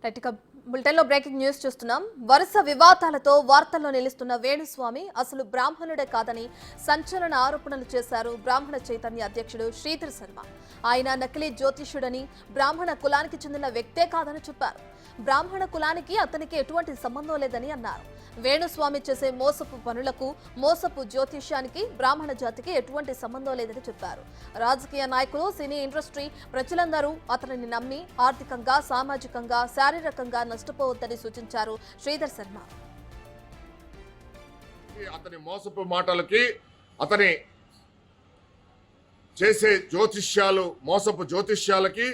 Right ఇక బులెటిన్లో breaking news చూస్తున్నాం. వరుస వివాదాలతో వార్తల్లో నిలుస్తున్న వేణుస్వామి అసలు బ్రాహ్మణుడే కాదని సంచలన ఆరోపణలు చేశారు బ్రాహ్మణ చైతన్య అధ్యక్షుడు శ్రీధర్ శర్మ. ఆయన నకిలీ జ్యోతిష్యుడని, బ్రాహ్మణ కులానికి చెందిన వ్యక్తే కాదని చెప్పారు. బ్రాహ్మణ కులానికి అతనికి ఎటువంటి సంబంధం లేదని అన్నారు. వేణుస్వామి చేసే మోసపు పనులకు, మోసపు జ్యోతిష్యానికి బ్రాహ్మణ జాతికి ఎటువంటి సంబంధం లేదని చెప్పారు. రాజకీయ నాయకులు, సినీ ఇండస్ట్రీ ప్రజలందరూ అతనిని నమ్మి ఆర్థికంగా, సామాజికంగా, శారీరకంగా నష్టపోవద్దని సూచించారు శ్రీధర్ శర్మ. అతని మోసపు మాటలకి, అతని చేసే జ్యోతిష్యాలు, మోసపు జ్యోతిష్యాలకి,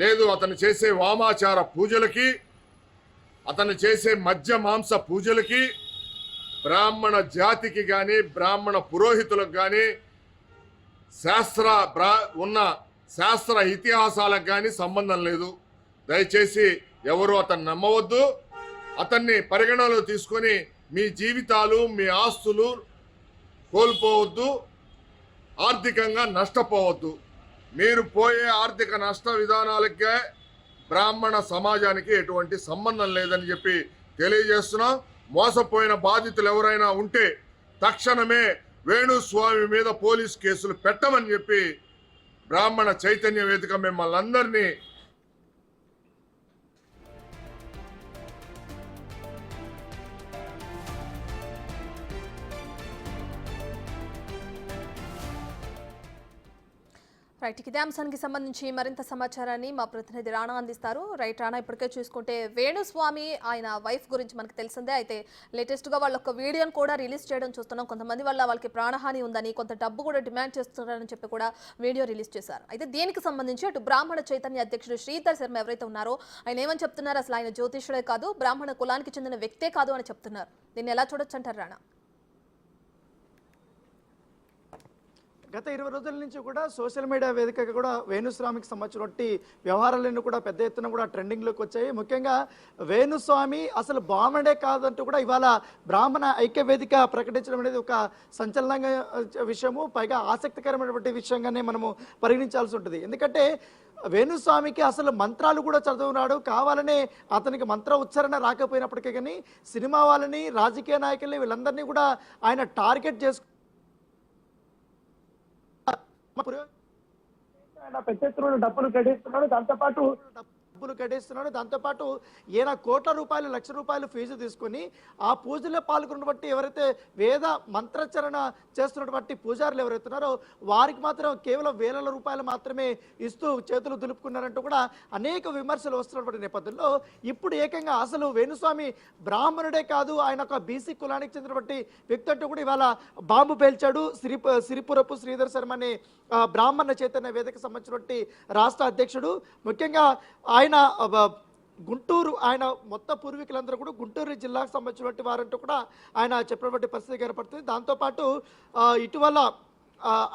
లేదు అతను చేసే వామాచార పూజలకి, అతను చేసే మద్య మాంస పూజలకి, బ్రాహ్మణ జాతికి కానీ, బ్రాహ్మణ పురోహితులకు కానీ, ఉన్న శాస్త్ర ఇతిహాసాలకు కానీ సంబంధం లేదు. దయచేసి ఎవరు అతన్ని నమ్మవద్దు. అతన్ని పరిగణనలో తీసుకొని మీ జీవితాలు, మీ ఆస్తులు కోల్పోవద్దు, ఆర్థికంగా నష్టపోవద్దు. మీరు పోయే ఆర్థిక నష్ట విధానాలకే బ్రాహ్మణ సమాజానికి ఎటువంటి సంబంధం లేదని చెప్పి తెలియజేస్తున్నాం. మోసపోయిన బాధితులు ఎవరైనా ఉంటే తక్షణమే వేణుస్వామి మీద పోలీస్ కేసులు పెట్టమని చెప్పి బ్రాహ్మణ చైతన్య వేదిక మిమ్మల్ని అందరినీ రైట్ ఇదే అంశానికి సంబంధించి మరింత సమాచారాన్ని మా ప్రతినిధి రాణా అందిస్తారు. రైట్ రాణా, ఇప్పటికే చూసుకుంటే వేణుస్వామి ఆయన వైఫ్ గురించి మనకు తెలిసిందే. అయితే లేటెస్ట్గా వాళ్ళ ఒక వీడియోని కూడా రిలీజ్ చేయడం చూస్తున్నాం. కొంతమంది వాళ్ళకి ప్రాణహాని ఉందని, కొంత డబ్బు కూడా డిమాండ్ చేస్తున్నారని చెప్పి కూడా వీడియో రిలీజ్ చేశారు. అయితే దీనికి సంబంధించి అటు బ్రాహ్మణ చైతన్య అధ్యక్షుడు శ్రీధర్ శర్మ ఎవరైతే ఉన్నారో ఆయన ఏమని చెప్తున్నారు, అసలు ఆయన జ్యోతిష్యుడే కాదు, బ్రాహ్మణ కులానికి చెందిన వ్యక్తే కాదు అని చెప్తున్నారు. దీన్ని ఎలా చూడొచ్చు అంటారు రాణా? గత 20 రోజుల నుంచి కూడా సోషల్ మీడియా వేదికగా కూడా వేణుస్వామికి సంబంధించినటువంటి వ్యవహారాలన్నీ కూడా పెద్ద ఎత్తున కూడా ట్రెండింగ్లోకి వచ్చాయి. ముఖ్యంగా వేణుస్వామి అసలు బ్రాహ్మణే కాదంటూ కూడా ఇవాళ బ్రాహ్మణ ఐక్య వేదిక ప్రకటించడం అనేది ఒక సంచలనంగా విషయము, పైగా ఆసక్తికరమైనటువంటి విషయంగానే మనము పరిగణించాల్సి ఉంటుంది. ఎందుకంటే వేణుస్వామికి అసలు మంత్రాలు కూడా చదువున్నాడు. కావాలనే అతనికి మంత్ర ఉచ్చారణ రాకపోయినప్పటికీ కానీ సినిమా వాళ్ళని, రాజకీయ నాయకుల్ని వీళ్ళందరినీ కూడా ఆయన టార్గెట్ చేసుకు పెద్ద ఎత్తున డబ్బులు కట్టేస్తున్నాడు. దాంతోపాటు ఈయన కోట్ల రూపాయలు, లక్ష రూపాయలు ఫీజు తీసుకొని ఆ పూజలో పాల్గొన్నటువంటి ఎవరైతే వేద మంత్రచరణ చేస్తున్నటువంటి పూజారులు ఎవరైతే ఉన్నారో వారికి మాత్రం కేవలం వేల రూపాయలు మాత్రమే ఇస్తూ చేతులు దులుపుకున్నారంటూ కూడా అనేక విమర్శలు వస్తున్నటువంటి నేపథ్యంలో ఇప్పుడు ఏకంగా అసలు వేణుస్వామి బ్రాహ్మణుడే కాదు, ఆయన ఒక బీసీ కులానికి చెందినటువంటి వ్యక్తి అంటూ కూడా ఇవాళ బాంబు పేల్చాడు. సిరిపురపు శ్రీధర్ శర్మ అనే బ్రాహ్మణ చైతన్య వేదిక సంబంధించినటువంటి రాష్ట్ర అధ్యక్షుడు. ముఖ్యంగా ఆయన గుంటూరు, ఆయన మొత్తం పూర్వీకులందరూ కూడా గుంటూరు జిల్లాకు సంబంధించినటువంటి వారంటూ కూడా ఆయన చెప్పినటువంటి పరిస్థితి కనపడుతుంది. దాంతోపాటు ఇటీవల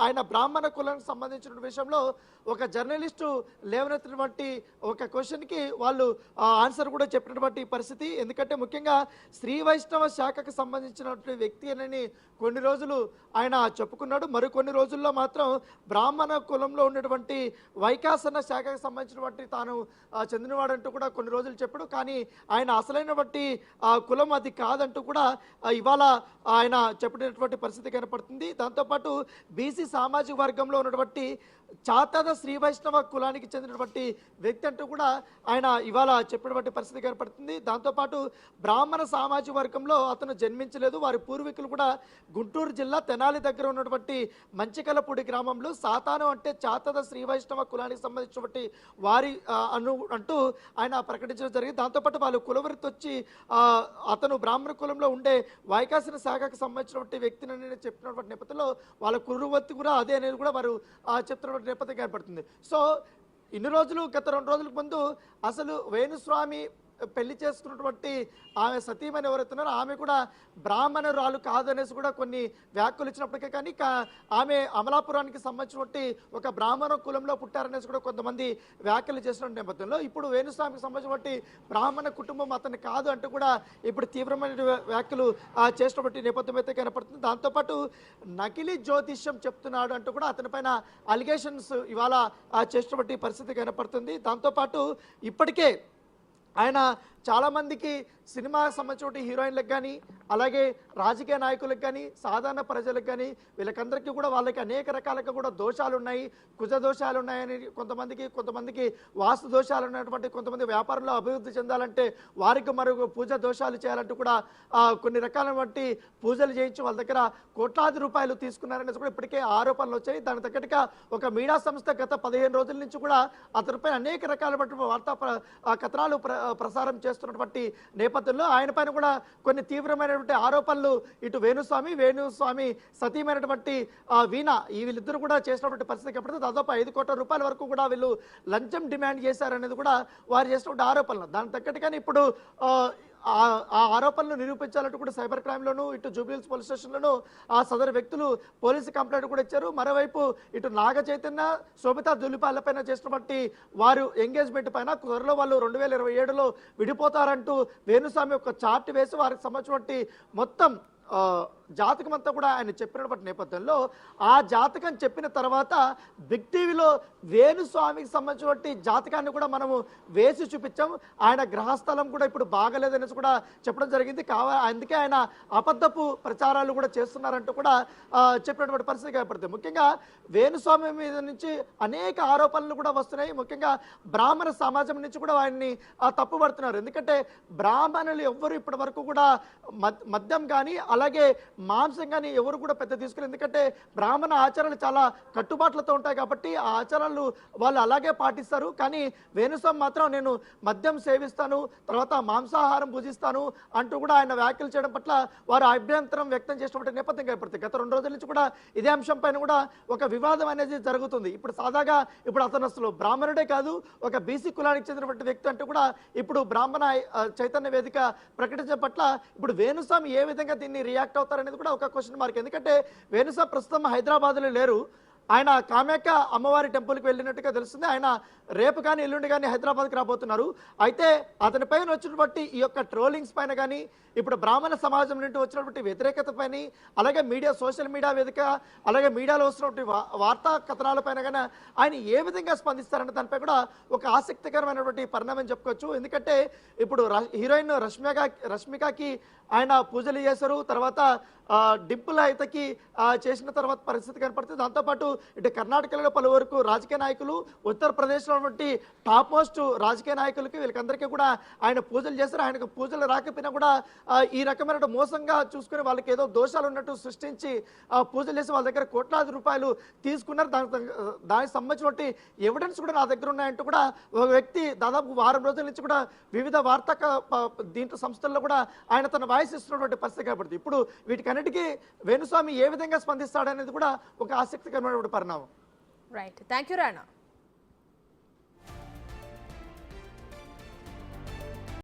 ఆయన బ్రాహ్మణ కులానికి సంబంధించిన విషయంలో ఒక జర్నలిస్టు లేవనెత్తినటువంటి ఒక క్వశ్చన్కి వాళ్ళు ఆన్సర్ కూడా చెప్పినటువంటి పరిస్థితి. ఎందుకంటే ముఖ్యంగా శ్రీ వైష్ణవ శాఖకు సంబంధించినటువంటి వ్యక్తి అని కొన్ని రోజులు ఆయన చెప్పుకున్నాడు. మరికొన్ని రోజుల్లో మాత్రం బ్రాహ్మణ కులంలో ఉన్నటువంటి వైకాసన శాఖకు సంబంధించినటువంటి తాను చెందినవాడంటూ కూడా కొన్ని రోజులు చెప్పాడు. కానీ ఆయన అసలైనటువంటి కులం అది కాదంటూ కూడా ఇవాళ ఆయన చెప్పినటువంటి పరిస్థితి కనపడుతుంది. దాంతోపాటు బీసీ సామాజిక వర్గంలో ఉన్నటువంటి చాతద శ్రీ వైష్ణవ కులానికి చెందినటువంటి వ్యక్తి అంటూ కూడా ఆయన ఇవాళ చెప్పినటువంటి పరిస్థితి కనపడుతుంది. దాంతోపాటు బ్రాహ్మణ సామాజిక వర్గంలో అతను జన్మించలేదు. వారి పూర్వీకులు కూడా గుంటూరు జిల్లా తెనాలి దగ్గర ఉన్నటువంటి మంచికలపూడి గ్రామంలో సాతాను అంటే చాతద శ్రీ వైష్ణవ కులానికి సంబంధించినటువంటి వారి అంటూ ఆయన ప్రకటించడం జరిగింది. దాంతోపాటు వాళ్ళు కులవృత్తి వచ్చి అతను బ్రాహ్మణ కులంలో ఉండే వైకాసన శాఖకు సంబంధించినటువంటి వ్యక్తిని చెప్పినటువంటి నేపథ్యంలో వాళ్ళ కులవృత్తి కూడా అదే అనేది కూడా వారు చెప్తున్నటువంటి నేపథ్యం కనపడుతుంది. సో ఇన్ని రోజులు, గత 2 రోజుల ముందు అసలు వేణుస్వామి పెళ్లి చేసుకున్నటువంటి ఆమె సతీమణి ఎవరైతున్నారో ఆమె కూడా బ్రాహ్మణురాలు కాదనేసి కూడా కొన్ని వ్యాఖ్యలు ఇచ్చినప్పటికీ కానీ ఆమె అమలాపురానికి సంబంధించినటువంటి ఒక బ్రాహ్మణ కులంలో పుట్టారనేసి కూడా కొంతమంది వ్యాఖ్యలు చేసిన నేపథ్యంలో ఇప్పుడు వేణుస్వామికి సంబంధించినటువంటి బ్రాహ్మణ కుటుంబం అతను కాదు అంటూ కూడా ఇప్పుడు తీవ్రమైన వ్యాఖ్యలు చేసినటువంటి నేపథ్యం అయితే కనపడుతుంది. దాంతోపాటు నకిలీ జ్యోతిష్యం చెప్తున్నాడు అంటూ కూడా అతని పైన అలిగేషన్స్ ఇవాళ చేసినటువంటి పరిస్థితి కనపడుతుంది. దాంతోపాటు ఇప్పటికే ఆయన చాలా మందికి సినిమా సంబంధించిన హీరోయిన్లకు కానీ అలాగే రాజకీయ నాయకులకు కానీ సాధారణ ప్రజలకు కానీ వీళ్ళకందరికీ కూడా వాళ్ళకి అనేక రకాలుగా కూడా దోషాలు ఉన్నాయి, కుజ దోషాలు ఉన్నాయని కొంతమందికి వాస్తు దోషాలు ఉన్నటువంటి కొంతమంది వ్యాపారంలో అభివృద్ధి చెందాలంటే వారికి మరొక పూజ దోషాలు చేయాలంటూ కూడా కొన్ని రకాల వంటి పూజలు చేయించి వాళ్ళ దగ్గర కోట్లాది రూపాయలు తీసుకున్నారనేసి కూడా ఇప్పటికే ఆరోపణలు వచ్చాయి. దాని తగ్గట్టుగా ఒక మీడియా సంస్థ గత 15 రోజుల నుంచి కూడా అతనిపై అనేక రకాలైన వార్తా కథనాలు ప్రసారం చేస్తున్నటువంటి నేపథ్యంలో ఆయన పైన కూడా కొన్ని తీవ్రమైనటువంటి ఆరోపణలు ఇటు వేణుస్వామి సతీమైనటువంటి వీణ వీళ్ళిద్దరూ కూడా చేసినటువంటి పరిస్థితి ఎప్పుడైతే దాదాపు 5 కోట్ల రూపాయల వరకు కూడా వీళ్ళు లంచం డిమాండ్ చేశారనేది కూడా వారు చేసినటువంటి ఆరోపణలు. దానికి తగ్గట్టుగానే ఇప్పుడు ఆ ఆరోపణలు నిరూపించాలంటూ కూడా సైబర్ క్రైమ్లోను ఇటు జూబ్లీహిల్స్ పోలీస్ స్టేషన్లోనూ ఆ సదరు వ్యక్తులు పోలీసు కంప్లైంట్ కూడా ఇచ్చారు. మరోవైపు ఇటు నాగ చైతన్య శోభితా దులిపాల పైన చేసినటువంటి వారు ఎంగేజ్మెంట్ పైన త్వరలో వాళ్ళు 2027లో విడిపోతారంటూ వేణుస్వామి ఒక చార్ట్ వేసి వారికి సంబంధించినటువంటి మొత్తం జాతకం అంతా కూడా ఆయన చెప్పినటువంటి నేపథ్యంలో ఆ జాతకం చెప్పిన తర్వాత బిగ్ టీవీలో వేణుస్వామికి సంబంధించినటువంటి జాతకాన్ని కూడా మనము వేసి చూపించాం. ఆయన గ్రహస్థలం కూడా ఇప్పుడు బాగలేదనేసి కూడా చెప్పడం జరిగింది. అందుకే ఆయన అబద్ధపు ప్రచారాలు కూడా చేస్తున్నారంటూ కూడా చెప్పినటువంటి పరిస్థితి ఏర్పడుతుంది. ముఖ్యంగా వేణుస్వామి మీద నుంచి అనేక ఆరోపణలు కూడా వస్తున్నాయి. ముఖ్యంగా బ్రాహ్మణ సమాజం నుంచి కూడా ఆయన్ని తప్పుపడుతున్నారు. ఎందుకంటే బ్రాహ్మణులు ఎవ్వరు ఇప్పటి వరకు కూడా మద్యం కానీ అలాగే మాంసం కానీ ఎవరు కూడా పెద్ద తీసుకుని, ఎందుకంటే బ్రాహ్మణ ఆచారాలు చాలా కట్టుబాట్లతో ఉంటాయి కాబట్టి ఆ ఆచారాలు వాళ్ళు అలాగే పాటిస్తారు. కానీ వేణుస్వామి మాత్రం నేను మద్యం సేవిస్తాను, తర్వాత మాంసాహారం భుజిస్తాను అంటూ కూడా ఆయన వ్యాఖ్యలు చేయడం పట్ల వారు అభ్యంతరం వ్యక్తం చేసినటువంటి నేపథ్యం ఏర్పడుతుంది. గత 2 రోజుల నుంచి కూడా ఇదే అంశం పైన కూడా ఒక వివాదం అనేది జరుగుతుంది. ఇప్పుడు సాదాగా ఇప్పుడు అతను అసలు బ్రాహ్మణుడే కాదు, ఒక బీసీ కులానికి చెందినటువంటి వ్యక్తి అంటూ కూడా ఇప్పుడు బ్రాహ్మణ చైతన్య వేదిక ప్రకటించడం పట్ల ఇప్పుడు వేణుస్వామి ఏ విధంగా దీన్ని రియాక్ట్ అవుతారనేది కూడా ఒక క్వశ్చన్ మార్క్. ఎందుకంటే వేణుస్వామి ప్రస్తుతం హైదరాబాద్లో లేరు. ఆయన కామాఖ్య అమ్మవారి టెంపుల్కి వెళ్ళినట్టుగా తెలుస్తుంది. ఆయన రేపు కానీ ఎల్లుండి కానీ హైదరాబాద్కి రాబోతున్నారు. అయితే అతని పైన వచ్చినటువంటి ఈ యొక్క ట్రోలింగ్స్ పైన కానీ ఇప్పుడు బ్రాహ్మణ సమాజం నుండి వచ్చినటువంటి వ్యతిరేకత పైన అలాగే మీడియా సోషల్ మీడియా వేదిక అలాగే మీడియాలో వస్తున్నటువంటి వార్తా కథనాలపైన కానీ ఆయన ఏ విధంగా స్పందిస్తారనే దానిపై కూడా ఒక ఆసక్తికరమైనటువంటి పరిణామం చెప్పుకోవచ్చు. ఎందుకంటే ఇప్పుడు హీరోయిన్ రష్మికకి ఆయన పూజలు చేశారు, తర్వాత డింపుల్ అయితకి చేసిన తర్వాత పరిస్థితి కనపడుతుంది. దాంతోపాటు ఇటు కర్ణాటకలో పలువురు రాజకీయ నాయకులు, ఉత్తరప్రదేశ్లో ఉన్నటువంటి టాప్ మోస్ట్ రాజకీయ నాయకులకి వీళ్ళకందరికీ కూడా ఆయన పూజలు చేశారు. ఆయనకు పూజలు రాకపోయినా కూడా ఈ రకమైన మోసంగా చూసుకుని వాళ్ళకి ఏదో దోషాలు ఉన్నట్టు సృష్టించి పూజలు చేసి వాళ్ళ దగ్గర కోట్లాది రూపాయలు తీసుకున్నారు. దానికి సంబంధించినటువంటి ఎవిడెన్స్ కూడా నా దగ్గర ఉన్నాయంటూ కూడా ఒక వ్యక్తి దాదాపు 1 రోజుల నుంచి కూడా వివిధ వార్తా దీంట్లో సంస్థల్లో కూడా ఆయన తన వాయిస్ ఇస్తున్నటువంటి పరిస్థితి కాబట్టి ఇప్పుడు వీటికన్నిటికీ వేణుస్వామి ఏ విధంగా స్పందిస్తాడనేది కూడా ఒక ఆసక్తికరమైనటువంటి పరిణామం. Right, thank you Rana.